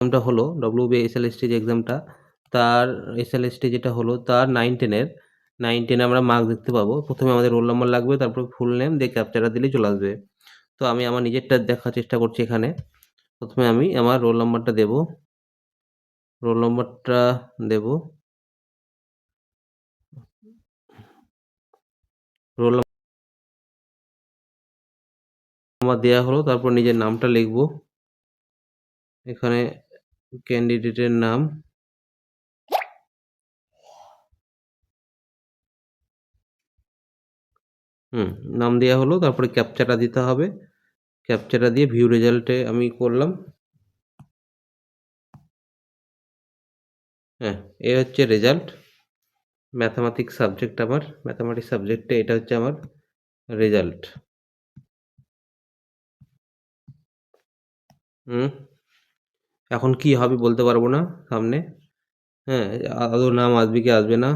এক্সামটা হলো WBA SLST যে এক্সামটা, তার SLST যেটা হলো তার 9-10 এর 9-10 এ আমরা মার্কস দেখতে পাবো। ১ম এ আমাদের রোল নাম্বার লাগবে, তারপর ফুল নেম দিয়ে ক্যাপচাটা দিলেই চলে আসবে। তো আমি আমার নিজেরটা দেখার চেষ্টা করছি এখানে। ১ম এ আমি আমার রোল নাম্বারটা দেব। রোল নাম্বারটা দেব। রোল নাম্বার দেয়া হলো, তারপর নিজের নামটা লিখব। এখানে ক্যান্ডিডেটের নাম। নাম দেয়া হলো, তারপরে ক্যাপচাটা দিতে হবে। ক্যাপচাটা দিয়ে ভিউ রেজাল্টে আমি করলাম। হ্যাঁ, এই হচ্ছে রেজাল্ট। ম্যাথামেটিক্স সাবজেক্ট আমার। ম্যাথামেটিক্স সাবজেক্টে এটা হচ্ছে আমার রেজাল্ট। হুম, এখন কি হবে বলতে পারবো না সামনে। হ্যাঁ, আদৌ নাম আসবে কি আসবে না।